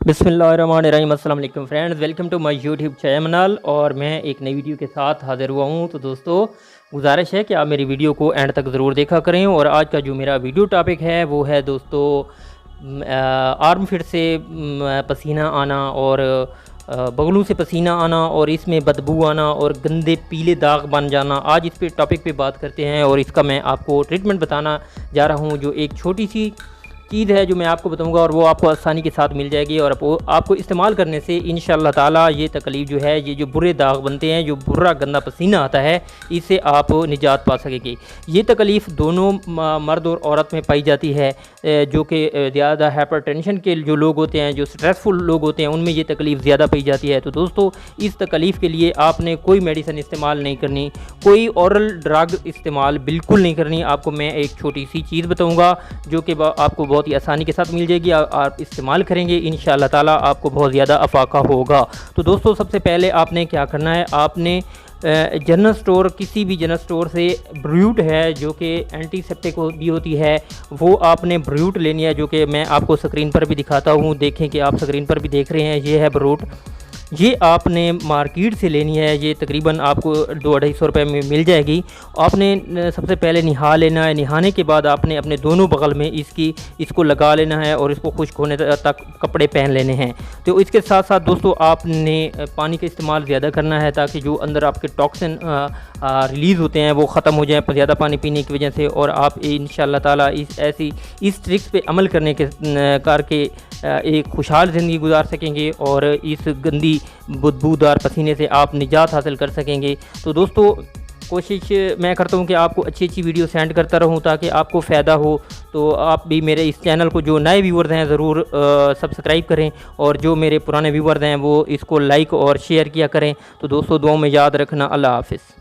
बिस्मिल्लाहिर्रहमानिर्रहीम। अस्सलाम वालेकुम friends, welcome to my YouTube channel और मैं एक नई वीडियो के साथ हाज़िर हुआ हूँ। तो दोस्तों, गुजारिश है कि आप मेरी वीडियो को एंड तक ज़रूर देखा करें। और आज का जो मेरा वीडियो टॉपिक है वो है दोस्तों आर्म फिट से पसीना आना और बगलों से पसीना आना और इसमें बदबू आना और गंदे पीले दाग बन जाना। आज इस पे टॉपिक पे बात करते हैं और इसका मैं आपको ट्रीटमेंट बताना जा रहा हूँ। जो एक छोटी सी चीज़ है जो मैं आपको बताऊंगा और वो आपको आसानी के साथ मिल जाएगी और आपको इस्तेमाल करने से इंशाअल्लाह ताला ये तकलीफ़ जो है, ये जो बुरे दाग बनते हैं, जो बुरा गंदा पसीना आता है, इससे आप निजात पा सकेंगे। ये तकलीफ़ दोनों मर्द और औरत में पाई जाती है। जो कि ज़्यादा हाइपरटेंशन के जो लोग होते हैं, जो स्ट्रेसफुल लोग होते हैं, उनमें ये तकलीफ़ ज़्यादा पाई जाती है। तो दोस्तों, इस तकलीफ़ के लिए आपने कोई मेडिसिन इस्तेमाल नहीं करनी, कोई औरल ड्रग इस्तेमाल बिल्कुल नहीं करनी। आपको मैं एक छोटी सी चीज़ बताऊँगा जो कि आपको बहुत ही आसानी के साथ मिल जाएगी। आप इस्तेमाल करेंगे, इंशाअल्लाह ताला आपको बहुत ज़्यादा अफाका होगा। तो दोस्तों, सबसे पहले आपने क्या करना है, आपने जनरल स्टोर, किसी भी जनरल स्टोर से ब्रूट है जो कि एंटीसेप्टिक भी होती है, वो आपने ब्रूट लेनी है, जो कि मैं आपको स्क्रीन पर भी दिखाता हूँ। देखें कि आप स्क्रीन पर भी देख रहे हैं, ये है ब्रूट। ये आपने मार्केट से लेनी है। ये तकरीबन आपको 200-250 रुपये में मिल जाएगी। आपने सबसे पहले नहा लेना है। नहाने के बाद आपने अपने दोनों बगल में इसको लगा लेना है और इसको खुश्क होने तक कपड़े पहन लेने हैं। तो इसके साथ साथ दोस्तों, आपने पानी का इस्तेमाल ज़्यादा करना है ताकि जो अंदर आपके टॉक्सिन रिलीज़ होते हैं वो ख़त्म हो जाएँ ज़्यादा पानी पीने की वजह से। और आप इंशाअल्लाह ताला इस ट्रिक्स पे अमल करके एक खुशहाल ज़िंदगी गुजार सकेंगे और इस गंदी बदबूदार पसीने से आप निजात हासिल कर सकेंगे। तो दोस्तों, कोशिश मैं करता हूँ कि आपको अच्छी अच्छी वीडियो सेंड करता रहूँ ताकि आपको फ़ायदा हो। तो आप भी मेरे इस चैनल को, जो नए व्यूवर्स हैं, ज़रूर सब्सक्राइब करें और जो मेरे पुराने व्यूवर्स हैं वो इसको लाइक और शेयर किया करें। तो दोस्तों, दुआओं में याद रखना। अल्लाह हाफ़िज़।